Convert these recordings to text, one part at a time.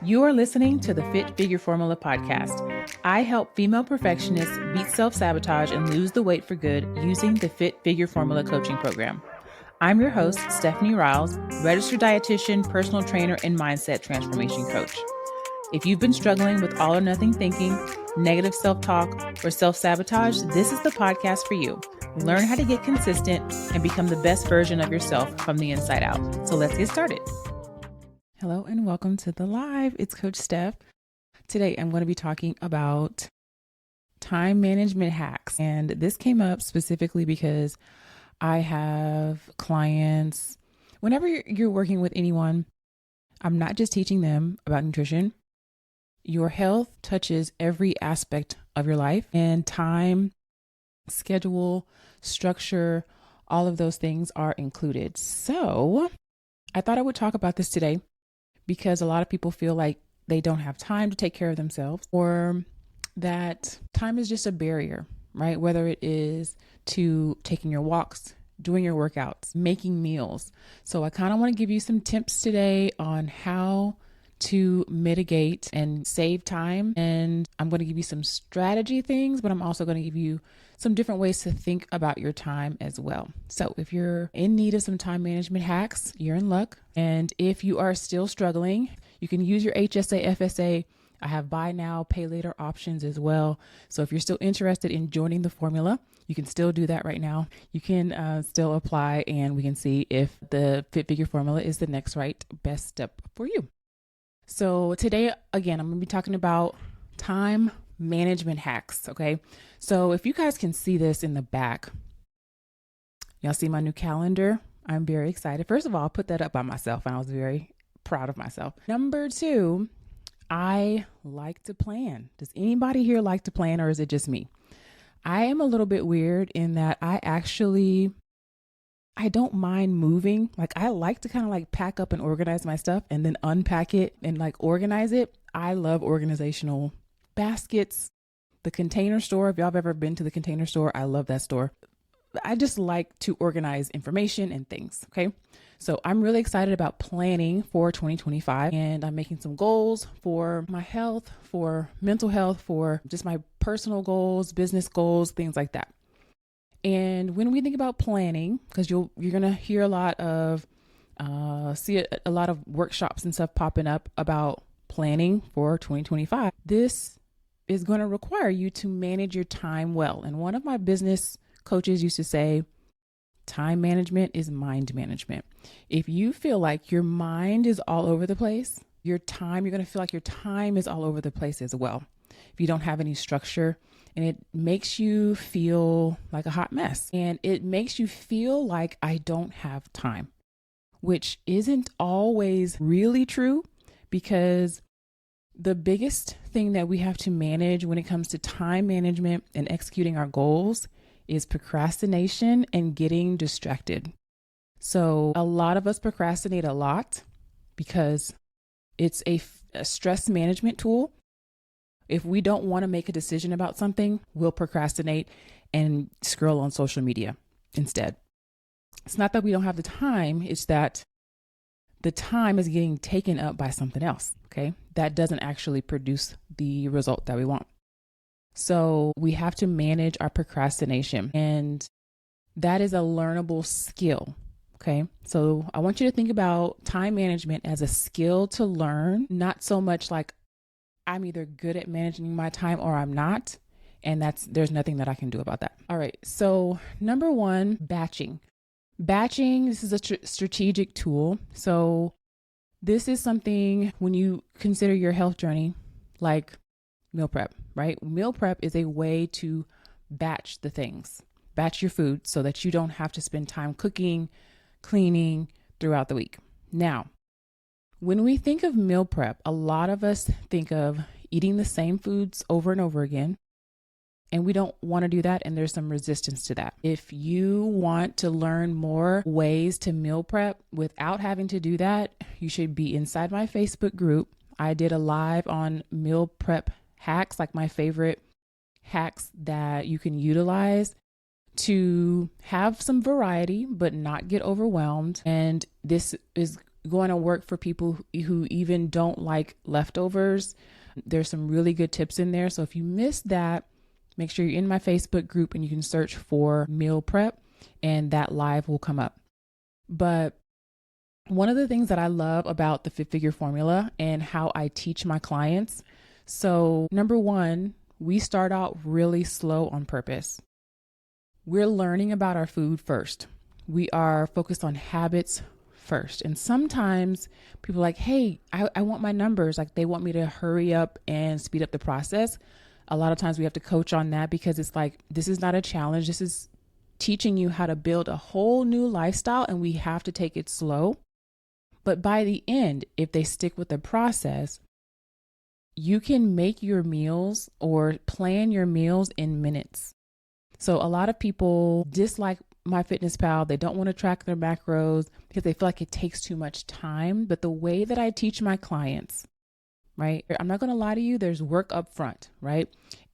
You are listening to the Fit Figure Formula podcast. I help female perfectionists beat self-sabotage and lose the weight for good using the Fit Figure Formula coaching program. I'm your host, Stephanie Riles, registered dietitian, personal trainer, and mindset transformation coach. If you've been struggling with all or nothing thinking, negative self-talk, or self-sabotage, this is the podcast for you. Learn how to get consistent and become the best version of yourself from the inside out. So let's get started. Hello and welcome to the live. It's Coach Steph. Today I'm going to be talking about time management hacks. And this came up specifically because I have clients, whenever you're working with anyone, I'm not just teaching them about nutrition. Your health touches every aspect of your life, and time, schedule, structure, all of those things are included. So I thought I would talk about this today because a lot of people feel like they don't have time to take care of themselves, or that time is just a barrier, right? Whether it is to taking your walks, doing your workouts, making meals. So I kind of want to give you some tips today on how to mitigate and save time. And I'm going to give you some strategy things, but I'm also going to give you some different ways to think about your time as well. So if you're in need of some time management hacks, you're in luck. And if you are still struggling, you can use your HSA, FSA. I have buy now, pay later options as well. So if you're still interested in joining the formula, you can still do that right now. You can still apply, and we can see if the Fit Figure formula is the next best step for you. So today, again, I'm going to be talking about time management hacks. Okay. So if you guys can see this in the back, y'all see my new calendar. I'm very excited. First of all, I put that up by myself and I was very proud of myself. Number 2, I like to plan. Does anybody here like to plan, or is it just me? I am a little bit weird in that I don't mind moving. Like, I like to kind of like pack up and organize my stuff and then unpack it and like organize it. I love organizational baskets. The Container Store, if y'all have ever been to the Container Store, I love that store. I just like to organize information and things. Okay. So I'm really excited about planning for 2025, and I'm making some goals for my health, for mental health, for just my personal goals, business goals, things like that. And when we think about planning, because you're going to hear a lot of, see a lot of workshops and stuff popping up about planning for 2025, this is going to require you to manage your time well. And one of my business coaches used to say, time management is mind management. If you feel like your mind is all over the place, you're going to feel like your time is all over the place as well. If you don't have any structure, and it makes you feel like a hot mess, and it makes you feel like I don't have time, which isn't always really true, because the biggest thing that we have to manage when it comes to time management and executing our goals is procrastination and getting distracted. So a lot of us procrastinate a lot because it's a stress management tool. If we don't want to make a decision about something, we'll procrastinate and scroll on social media instead. It's not that we don't have the time, it's that the time is getting taken up by something else, okay? That doesn't actually produce the result that we want. So we have to manage our procrastination, and that is a learnable skill, okay? So I want you to think about time management as a skill to learn, not so much like I'm either good at managing my time or I'm not, and there's nothing that I can do about that. All right, so number 1, batching. Batching, this is a strategic tool. So this is something when you consider your health journey, like meal prep, right? Meal prep is a way to batch the things, batch your food so that you don't have to spend time cooking, cleaning throughout the week. Now, when we think of meal prep, a lot of us think of eating the same foods over and over again, and we don't want to do that, and there's some resistance to that. If you want to learn more ways to meal prep without having to do that, you should be inside my Facebook group. I did a live on meal prep hacks, like my favorite hacks that you can utilize to have some variety but not get overwhelmed. And this is going to work for people who even don't like leftovers. There's some really good tips in there. So if you missed that, make sure you're in my Facebook group and you can search for meal prep and that live will come up. But one of the things that I love about the Fit Figure formula and how I teach my clients. So number one, we start out really slow on purpose. We're learning about our food first. We are focused on habits first. And sometimes people are like, hey, I want my numbers. Like they want me to hurry up and speed up the process. A lot of times we have to coach on that because it's like, this is not a challenge. This is teaching you how to build a whole new lifestyle and we have to take it slow. But by the end, if they stick with the process, you can make your meals or plan your meals in minutes. So a lot of people dislike MyFitnessPal. They don't want to track their macros because they feel like it takes too much time. But the way that I teach my clients, right? I'm not going to lie to you. There's work up front, right?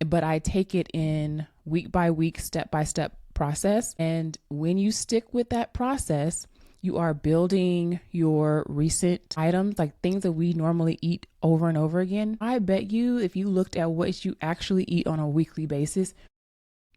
But I take it in week by week, step by step process. And when you stick with that process, you are building your recent items, like things that we normally eat over and over again. I bet you if you looked at what you actually eat on a weekly basis,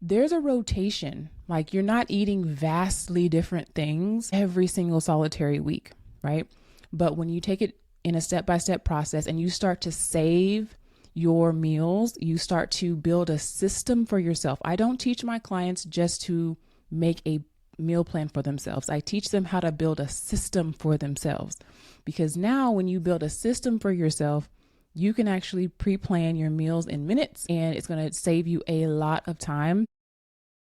there's a rotation. Like you're not eating vastly different things every single solitary week, right? But when you take it in a step-by-step process and you start to save your meals, you start to build a system for yourself. I don't teach my clients just to make a meal plan for themselves. I teach them how to build a system for themselves, because now when you build a system for yourself, you can actually pre-plan your meals in minutes and it's going to save you a lot of time.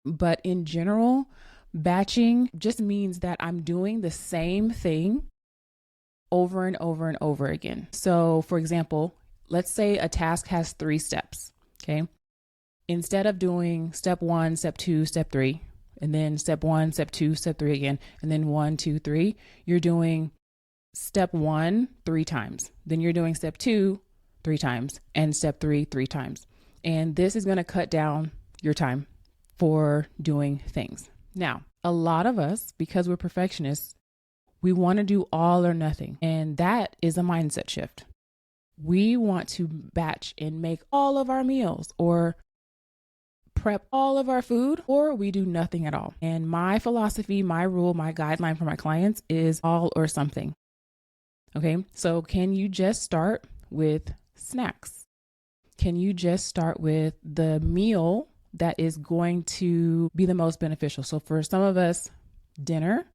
But in general, batching just means that I'm doing the same thing over and over and over again. So for example, let's say a task has 3 steps. Okay. Instead of doing step 1, step 2, step 3, and then step 1, step 2, step 3 again, and then 1, 2, 3, you're doing step 1 3 times. Then you're doing step 2 3 times and step 3 3 times. And this is going to cut down your time for doing things. Now, a lot of us, because we're perfectionists, we want to do all or nothing. And that is a mindset shift. We want to batch and make all of our meals or prep all of our food, or we do nothing at all. And my philosophy, my rule, my guideline for my clients is all or something. Okay, so can you just start with snacks? Can you just start with the meal that is going to be the most beneficial? So for some of us, dinner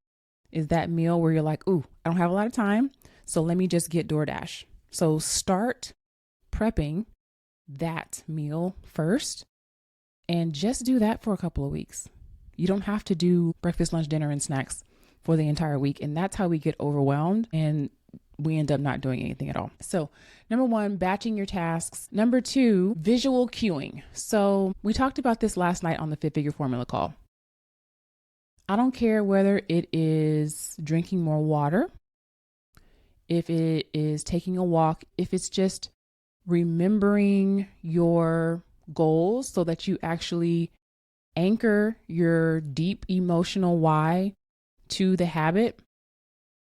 is that meal where you're like, ooh, I don't have a lot of time, so let me just get DoorDash. So start prepping that meal first and just do that for a couple of weeks. You don't have to do breakfast, lunch, dinner, and snacks for the entire week. And that's how we get overwhelmed and we end up not doing anything at all. So number 1, batching your tasks. Number 2, visual cueing. So we talked about this last night on the Fit Figure Formula call. I don't care whether it is drinking more water, if it is taking a walk, if it's just remembering your goals so that you actually anchor your deep emotional why to the habit.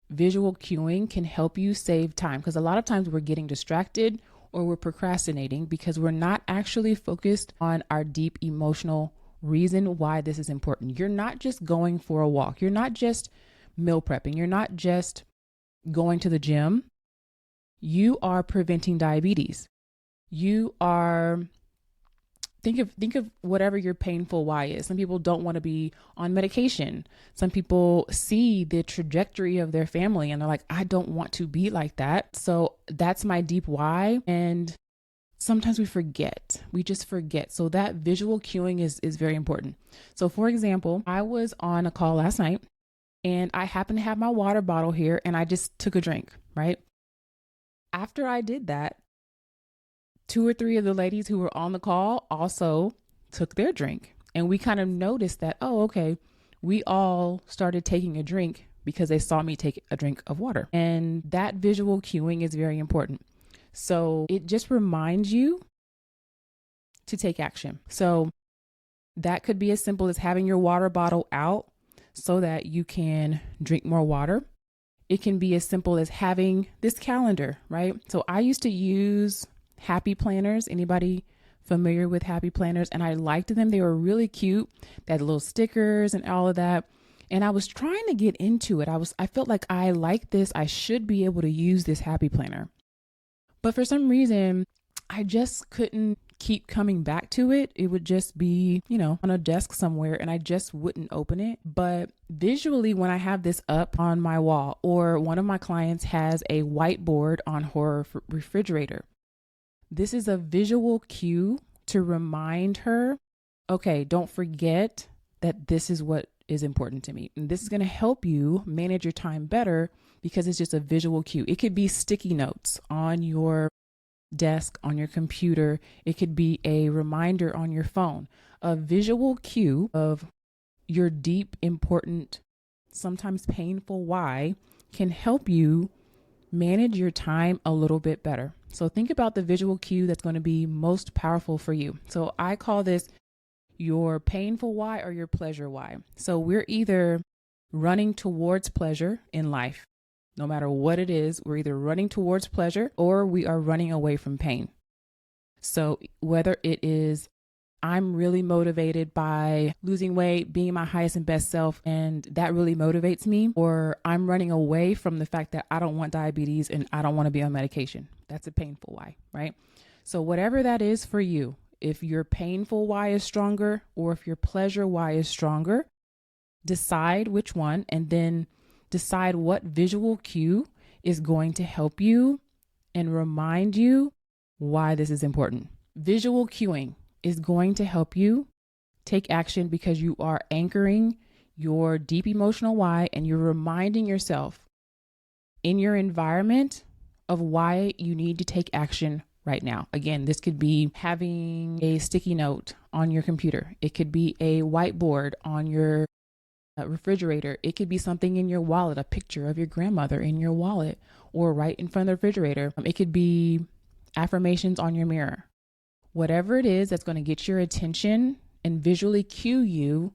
Visual cueing can help you save time, because a lot of times we're getting distracted or we're procrastinating because we're not actually focused on our deep emotional reason why this is important. You're not just going for a walk. You're not just meal prepping. You're not just going to the gym. You are preventing diabetes. You are think of whatever your painful why is. Some people don't want to be on medication. Some people see the trajectory of their family and they're like, I don't want to be like that. So that's my deep why. And sometimes we forget. We just forget. So that visual cueing is very important. So for example, I was on a call last night and I happened to have my water bottle here and I just took a drink, right? After I did that, 2 or 3 of the ladies who were on the call also took their drink. And we kind of noticed that, oh, okay, we all started taking a drink because they saw me take a drink of water. And that visual cueing is very important. So it just reminds you to take action. So that could be as simple as having your water bottle out so that you can drink more water. It can be as simple as having this calendar, right? So I used to use Happy Planners. Anybody familiar with Happy Planners? And I liked them. They were really cute. They had little stickers and all of that. And I was trying to get into it. I felt like I like this. I should be able to use this Happy Planner. But for some reason, I just couldn't keep coming back to it. It would just be, on a desk somewhere and I just wouldn't open it. But visually, when I have this up on my wall, or one of my clients has a whiteboard on her refrigerator, this is a visual cue to remind her, okay, don't forget that this is what is important to me. And this is going to help you manage your time better because it's just a visual cue. It could be sticky notes on your desk, on your computer. It could be a reminder on your phone. A visual cue of your deep, important, sometimes painful why can help you manage your time a little bit better. So think about the visual cue that's going to be most powerful for you. So I call this your painful why or your pleasure why. So we're either running towards pleasure in life. No matter what it is, we're either running towards pleasure or we are running away from pain. So whether it is, I'm really motivated by losing weight, being my highest and best self, and that really motivates me, or I'm running away from the fact that I don't want diabetes and I don't want to be on medication. That's a painful why, right? So whatever that is for you, if your painful why is stronger or if your pleasure why is stronger, decide which one and then decide what visual cue is going to help you and remind you why this is important. Visual cueing is going to help you take action because you are anchoring your deep emotional why and you're reminding yourself in your environment of why you need to take action right now. Again, this could be having a sticky note on your computer. It could be a whiteboard on your refrigerator. It could be something in your wallet, a picture of your grandmother in your wallet or right in front of the refrigerator. It could be affirmations on your mirror. Whatever it is that's going to get your attention and visually cue you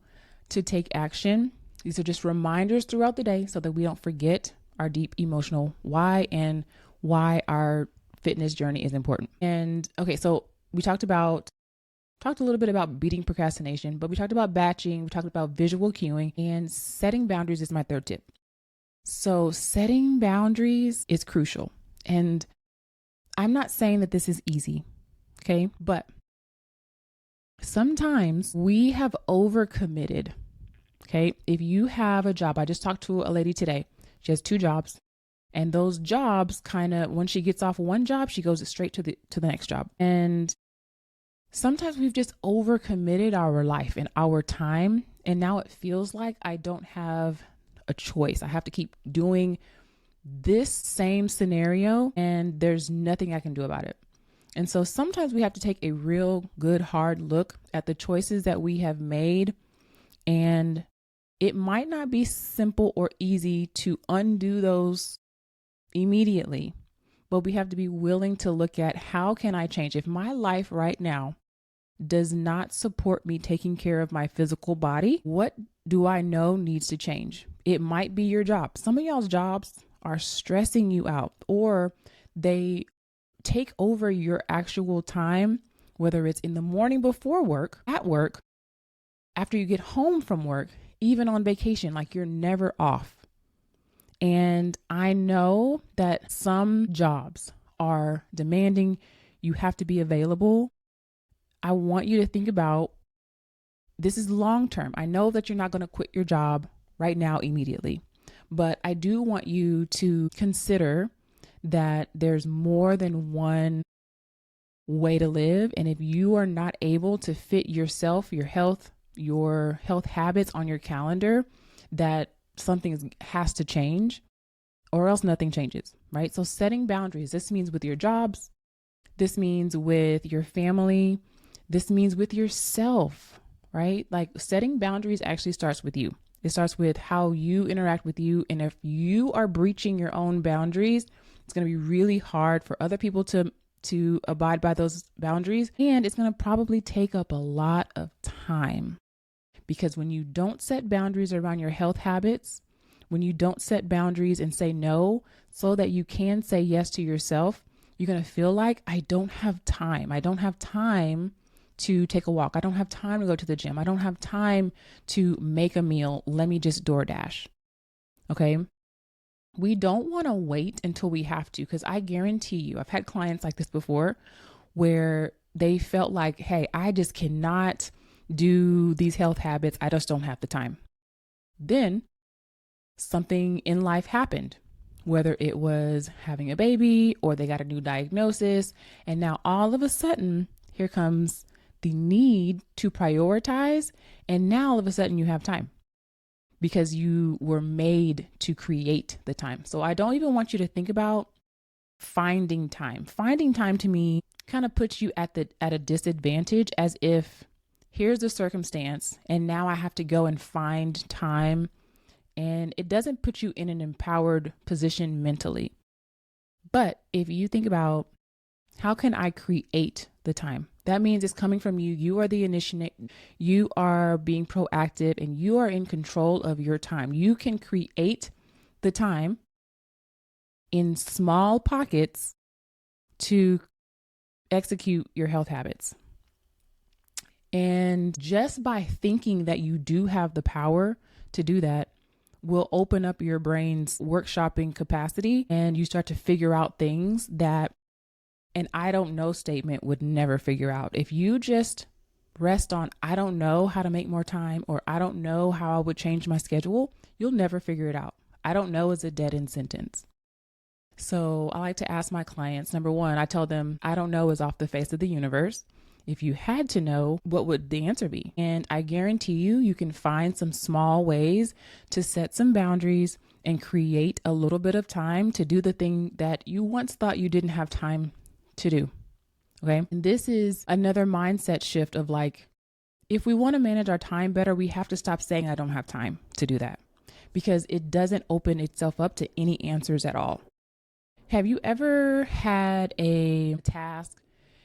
to take action. These are just reminders throughout the day so that we don't forget our deep emotional why and why our fitness journey is important. And okay, so we talked a little bit about beating procrastination, but we talked about batching, we talked about visual cueing, and setting boundaries is my third tip. So setting boundaries is crucial. And I'm not saying that this is easy, okay? But sometimes we have overcommitted, okay? If you have a job, I just talked to a lady today. She has 2 jobs. And those jobs kind of, when she gets off one job, she goes straight to the next job. And sometimes we've just overcommitted our life and our time. And now it feels like I don't have a choice. I have to keep doing this same scenario and there's nothing I can do about it. And so sometimes we have to take a real good hard look at the choices that we have made. And it might not be simple or easy to undo those immediately, but we have to be willing to look at how can I change? If my life right now does not support me taking care of my physical body, what do I know needs to change? It might be your job. Some of y'all's jobs are stressing you out, or they take over your actual time, whether it's in the morning before work, at work, after you get home from work, even on vacation, like you're never off. And I know that some jobs are demanding, you have to be available. I want you to think about, this is long term. I know that you're not going to quit your job right now immediately, but I do want you to consider that there's more than one way to live. And if you are not able to fit yourself, your health habits on your calendar, that something has to change or else nothing changes, right? So setting boundaries, this means with your jobs, this means with your family, this means with yourself, right? Like setting boundaries actually starts with you. It starts with how you interact with you. And if you are breaching your own boundaries, it's going to be really hard for other people to abide by those boundaries. And it's going to probably take up a lot of time, because when you don't set boundaries around your health habits, When you don't set boundaries and say no so that you can say yes to yourself, you're going to feel like, I don't have time. I don't have time to take a walk. I don't have time to go to the gym. I don't have time to make a meal. Let me just DoorDash. Okay. We don't want to wait until we have to, because I guarantee you, I've had clients like this before where they felt like, hey, I just cannot do these health habits. I just don't have the time. Then something in life happened, whether it was having a baby or they got a new diagnosis. And now all of a sudden, here comes the need to prioritize. And now all of a sudden you have time because you were made to create the time. So I don't even want you to think about finding time. Finding time to me kind of puts you at a disadvantage, as if here's the circumstance and now I have to go and find time. And it doesn't put you in an empowered position mentally. But if you think about, how can I create the time? That means it's coming from you. You are the initiate. You are being proactive and you are in control of your time. You can create the time in small pockets to execute your health habits. And just by thinking that you do have the power to do that will open up your brain's workshopping capacity, and you start to figure out things that an I don't know statement would never figure out. If you just rest on, I don't know how to make more time, or I don't know how I would change my schedule, you'll never figure it out. I don't know is a dead end sentence. So I like to ask my clients, number one, I tell them, I don't know is off the face of the universe. If you had to know, what would the answer be? And I guarantee you can find some small ways to set some boundaries and create a little bit of time to do the thing that you once thought you didn't have time to do. Okay. And this is another mindset shift of like, if we want to manage our time better, we have to stop saying, I don't have time to do that, because it doesn't open itself up to any answers at all. Have you ever had a task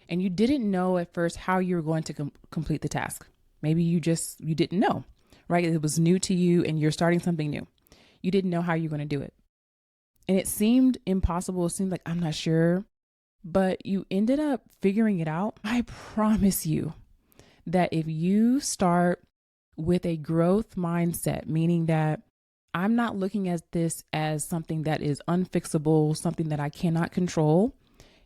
and you didn't know at first how you were going to complete the task? Maybe you didn't know, right? It was new to you and you're starting something new. You didn't know how you're going to do it. And it seemed impossible. It seemed like, I'm not sure, but you ended up figuring it out. I promise you that if you start with a growth mindset, meaning that I'm not looking at this as something that is unfixable, something that I cannot control.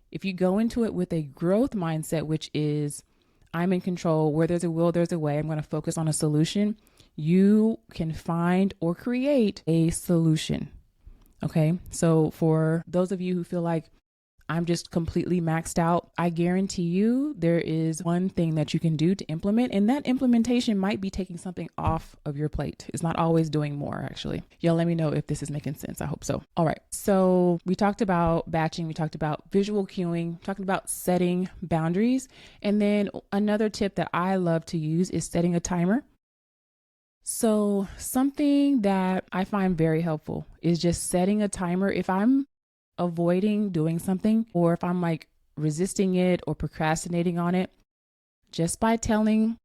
If you go into it with a growth mindset, which is I'm in control, where there's a will, there's a way, I'm going to focus on a solution, you can find or create a solution. Okay. So for those of you who feel like I'm just completely maxed out, I guarantee you there is one thing that you can do to implement, and that implementation might be taking something off of your plate. It's not always doing more, actually. Y'all let me know if this is making sense. I hope so. All right. So we talked about batching. We talked about visual cueing, talking about setting boundaries. And then another tip that I love to use is setting a timer. So something that I find very helpful is just setting a timer. If I'm avoiding doing something, or if I'm like resisting it or procrastinating on it, just by telling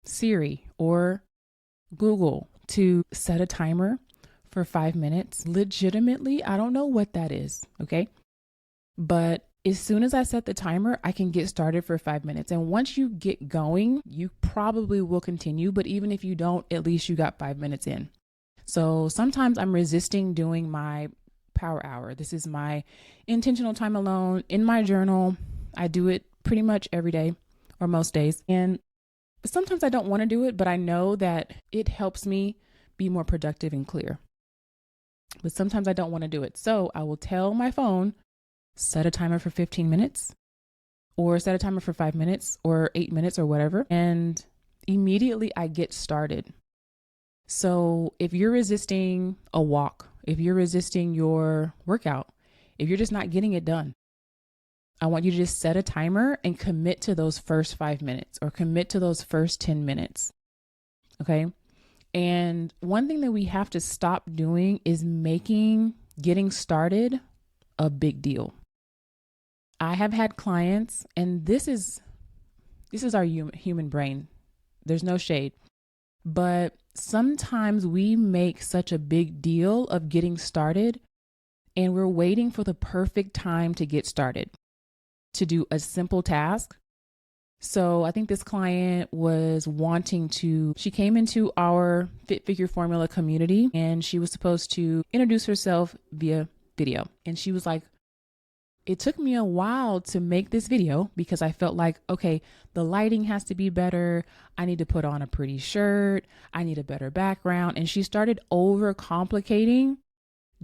Siri or Google to set a timer for 5 minutes, legitimately, I don't know what that is. Okay. But as soon as I set the timer, I can get started for 5 minutes. And once you get going, you probably will continue. But even if you don't, at least you got 5 minutes in. So sometimes I'm resisting doing my power hour. This is my intentional time alone in my journal. I do it pretty much every day or most days. And sometimes I don't want to do it, but I know that it helps me be more productive and clear. But sometimes I don't want to do it. So I will tell my phone, set a timer for 15 minutes or set a timer for 5 minutes or 8 minutes or whatever. And immediately I get started. So if you're resisting a walk, if you're resisting your workout, if you're just not getting it done, I want you to just set a timer and commit to those first 5 minutes or commit to those first 10 minutes. Okay. And one thing that we have to stop doing is making getting started a big deal. I have had clients, and this is our human brain. There's no shade, but Sometimes we make such a big deal of getting started, and we're waiting for the perfect time to get started to do a simple task. So I think this client was she came into our Fit Figure Formula community, and she was supposed to introduce herself via video. And she was like, it took me a while to make this video because I felt like, okay, the lighting has to be better. I need to put on a pretty shirt. I need a better background. And she started overcomplicating,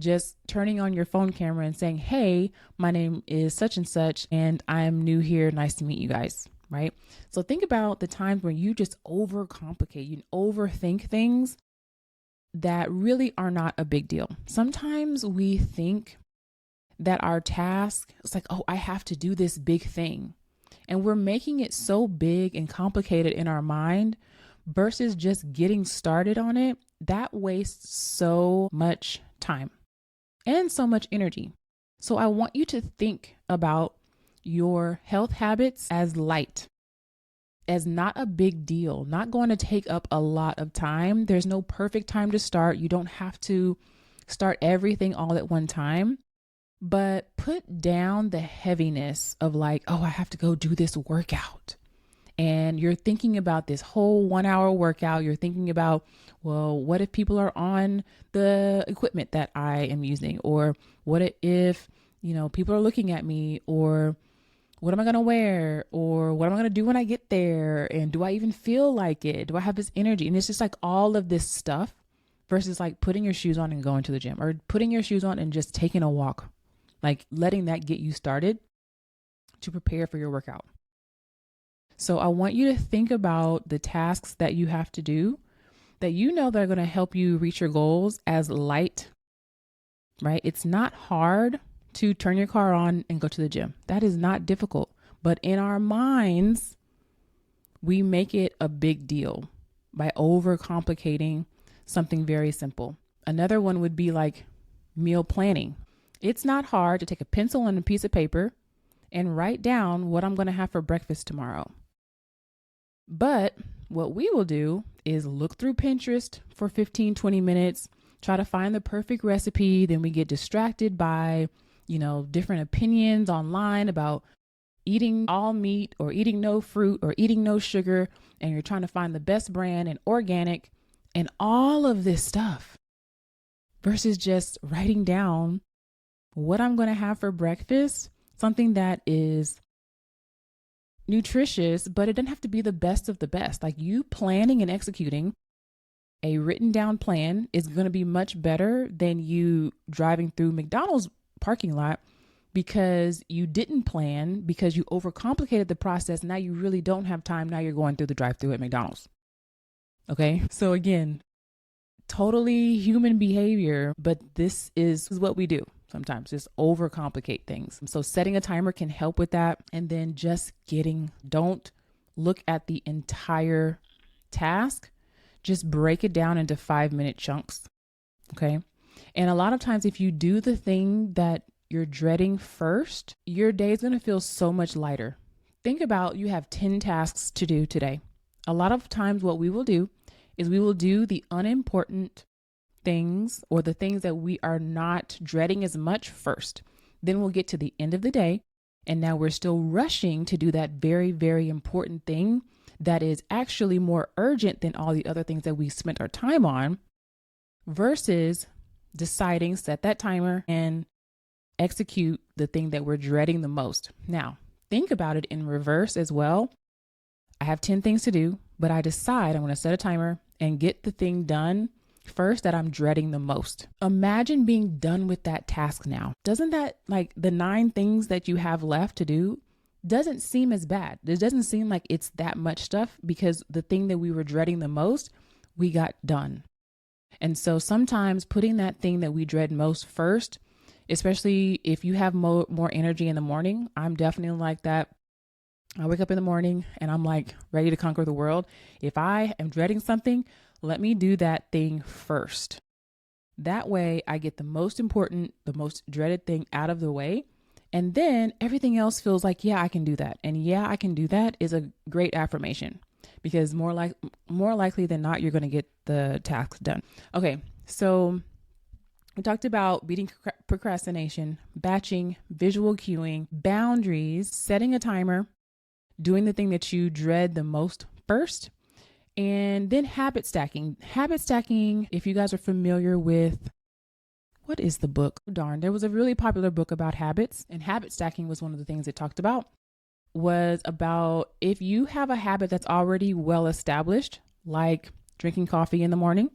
just turning on your phone camera and saying, hey, my name is such and such, and I'm new here. Nice to meet you guys. Right? So think about the times when you just overcomplicate, you overthink things that really are not a big deal. Sometimes we think that our task, it's like, oh, I have to do this big thing. And we're making it so big and complicated in our mind versus just getting started on it. That wastes so much time and so much energy. So I want you to think about your health habits as light, as not a big deal, not going to take up a lot of time. There's no perfect time to start. You don't have to start everything all at one time, but put down the heaviness of like, oh, I have to go do this workout. And you're thinking about this whole 1 hour workout. You're thinking about, well, what if people are on the equipment that I am using? Or what if, people are looking at me? Or what am I going to wear? Or what am I going to do when I get there? And do I even feel like it? Do I have this energy? And it's just like all of this stuff versus like putting your shoes on and going to the gym, or putting your shoes on and just taking a walk, like letting that get you started to prepare for your workout. So I want you to think about the tasks that you have to do that that are going to help you reach your goals as light, right? It's not hard to turn your car on and go to the gym. That is not difficult. But in our minds, we make it a big deal by overcomplicating something very simple. Another one would be like meal planning. It's not hard to take a pencil and a piece of paper and write down what I'm going to have for breakfast tomorrow. But what we will do is look through Pinterest for 15, 20 minutes, try to find the perfect recipe. Then we get distracted by, different opinions online about eating all meat or eating no fruit or eating no sugar. And you're trying to find the best brand and organic and all of this stuff versus just writing down what I'm going to have for breakfast, something that is nutritious, but it doesn't have to be the best of the best. Like, you planning and executing a written down plan is going to be much better than you driving through McDonald's parking lot because you didn't plan, because you overcomplicated the process. Now you really don't have time. Now you're going through the drive-through at McDonald's. Okay. So again, totally human behavior, but this is what we do. Sometimes just overcomplicate things. So setting a timer can help with that. And then don't look at the entire task. Just break it down into 5-minute chunks. Okay. And a lot of times, if you do the thing that you're dreading first, your day is going to feel so much lighter. Think about, you have 10 tasks to do today. A lot of times what we will do is we will do the unimportant things, or the things that we are not dreading as much first. Then we'll get to the end of the day, and now we're still rushing to do that very, very important thing that is actually more urgent than all the other things that we spent our time on, versus deciding, set that timer and execute the thing that we're dreading the most. Now, think about it in reverse as well. I have 10 things to do, but I decide I'm going to set a timer and get the thing done first that I'm dreading the most. Imagine being done with that task now. Doesn't that, like, the 9 things that you have left to do doesn't seem as bad. It doesn't seem like it's that much stuff because the thing that we were dreading the most, we got done. And so sometimes putting that thing that we dread most first, especially if you have more energy in the morning, I'm definitely like that. I wake up in the morning and I'm like ready to conquer the world. If I am dreading something, let me do that thing first. That way I get the most important, the most dreaded thing out of the way. And then everything else feels like, yeah, I can do that. And yeah, I can do that is a great affirmation, because more likely than not, you're going to get the task done. Okay, so we talked about beating procrastination, batching, visual cueing, boundaries, setting a timer, doing the thing that you dread the most first, and then habit stacking. Habit stacking, if you guys are familiar with, what is the book? Darn, there was a really popular book about habits, and habit stacking was one of the things it talked about. Was about if you have a habit that's already well established, like drinking coffee in the morning,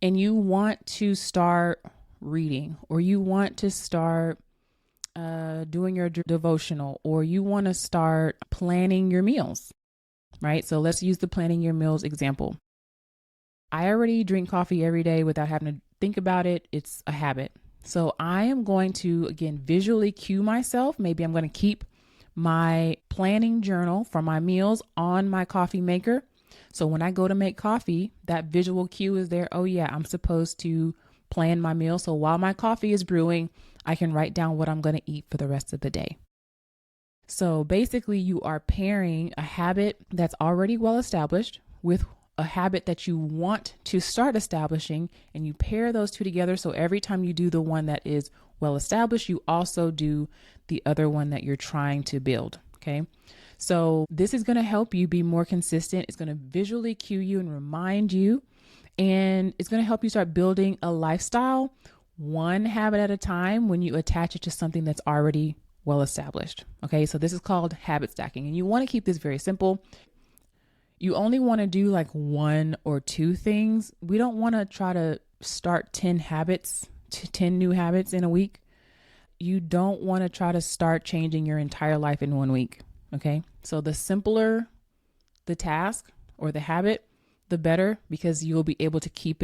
and you want to start reading, or you want to start doing your devotional, or you want to start planning your meals, right? So let's use the planning your meals example. I already drink coffee every day without having to think about it. It's a habit. So I am going to, again, visually cue myself. Maybe I'm going to keep my planning journal for my meals on my coffee maker. So when I go to make coffee, that visual cue is there. Oh yeah, I'm supposed to plan my meal. So while my coffee is brewing, I can write down what I'm going to eat for the rest of the day. So basically you are pairing a habit that's already well established with a habit that you want to start establishing, and you pair those two together. So every time you do the one that is well established, you also do the other one that you're trying to build. Okay. So this is going to help you be more consistent. It's going to visually cue you and remind you, and it's going to help you start building a lifestyle one habit at a time when you attach it to something that's already well established. Okay. So this is called habit stacking, and you want to keep this very simple. You only want to do like one or two things. We don't want to try to start 10 new habits in a week. You don't want to try to start changing your entire life in 1 week. Okay. So the simpler the task or the habit, the better, because you'll be able to keep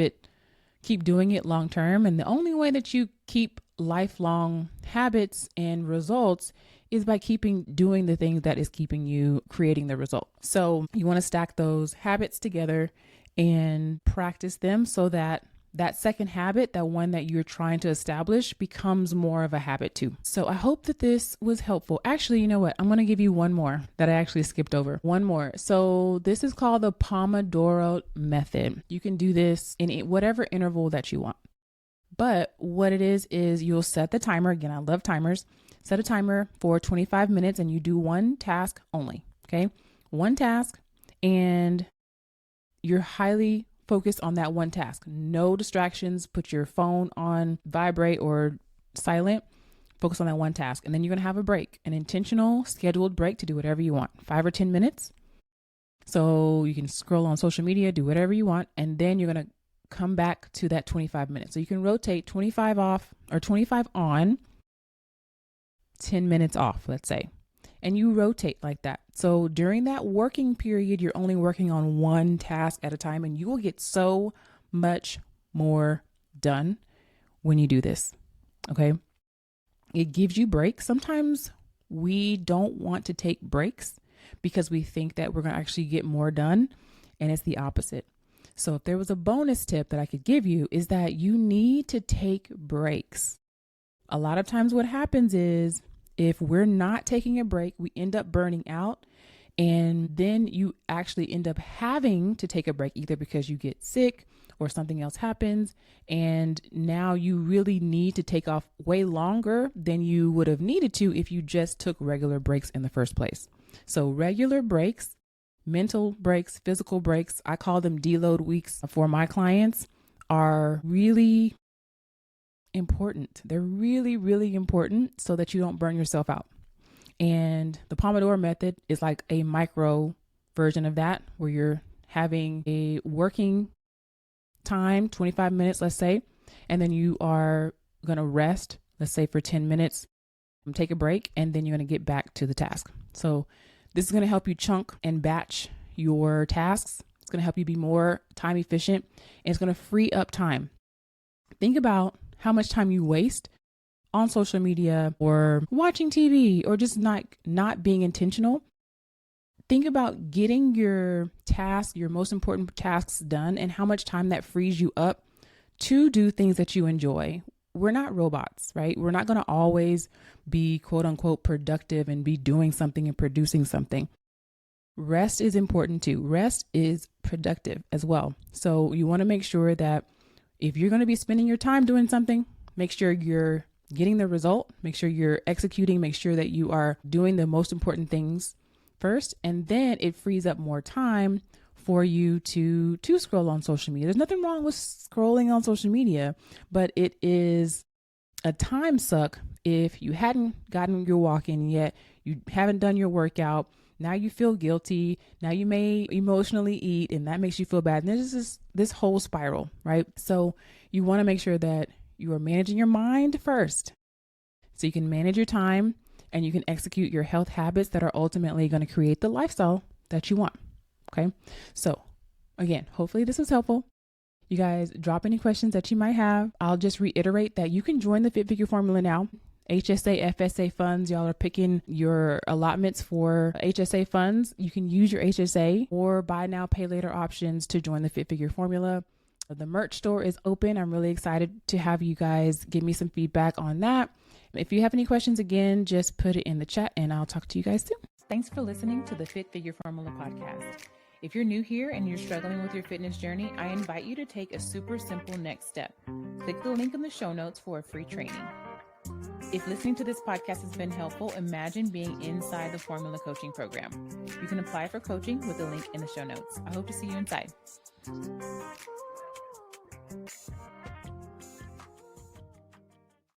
doing it long term. And the only way that you keep lifelong habits and results is by doing the things that is keeping you creating the result. So you want to stack those habits together and practice them so that second habit, that one that you're trying to establish, becomes more of a habit too. So I hope that this was helpful. Actually, you know what? I'm going to give you one more that I actually skipped over. One more. So this is called the Pomodoro method. You can do this in whatever interval that you want. But what it is you'll set the timer. Again, I love timers. Set a timer for 25 minutes and you do one task only. Okay. One task, and you're highly focused on that one task. No distractions. Put your phone on vibrate or silent. Focus on that one task. And then you're going to have a break, an intentional scheduled break to do whatever you want, 5 or 10 minutes. So you can scroll on social media, do whatever you want. And then you're going to come back to that 25 minutes. So you can rotate 25 off or 25 on, 10 minutes off, let's say. And you rotate like that. So during that working period, you're only working on one task at a time, and you will get so much more done when you do this. Okay. It gives you breaks. Sometimes we don't want to take breaks because we think that we're going to actually get more done, and it's the opposite. So if there was a bonus tip that I could give you, is that you need to take breaks. A lot of times what happens is, if we're not taking a break, we end up burning out, and then you actually end up having to take a break, either because you get sick or something else happens, and now you really need to take off way longer than you would have needed to if you just took regular breaks in the first place. So regular breaks, mental breaks, physical breaks, I call them deload weeks for my clients, are really important. They're really, really important so that you don't burn yourself out. And the Pomodoro method is like a micro version of that, where you're having a working time, 25 minutes, let's say, and then you are going to rest, let's say for 10 minutes, take a break, and then you're going to get back to the task. So this is going to help you chunk and batch your tasks. It's going to help you be more time efficient, and it's going to free up time. Think about how much time you waste on social media or watching TV or just not being intentional. Think about getting your tasks, your most important tasks done, and how much time that frees you up to do things that you enjoy. We're not robots, right? We're not going to always be quote unquote productive and be doing something and producing something. rest is important too. Rest is productive as well. So you want to make sure that if you're going to be spending your time doing something, make sure you're getting the result, make sure you're executing, make sure that you are doing the most important things first, and then it frees up more time for you to scroll on social media. There's nothing wrong with scrolling on social media, but it is a time suck if you hadn't gotten your walk in yet, you haven't done your workout, now you feel guilty, now you may emotionally eat, and that makes you feel bad. And there's this whole spiral, right? So you want to make sure that you are managing your mind first, so you can manage your time and you can execute your health habits that are ultimately going to create the lifestyle that you want. Okay. So again, hopefully this was helpful. You guys drop any questions that you might have. I'll just reiterate that you can join the Fit Figure Formula now. HSA, FSA funds, y'all are picking your allotments for HSA funds. You can use your HSA or buy now, pay later options to join the Fit Figure Formula. The merch store is open. I'm really excited to have you guys give me some feedback on that. If you have any questions, again, just put it in the chat and I'll talk to you guys soon. Thanks for listening to the Fit Figure Formula podcast. If you're new here and you're struggling with your fitness journey, I invite you to take a super simple next step. Click the link in the show notes for a free training. If listening to this podcast has been helpful, imagine being inside the Formula Coaching Program. You can apply for coaching with the link in the show notes. I hope to see you inside.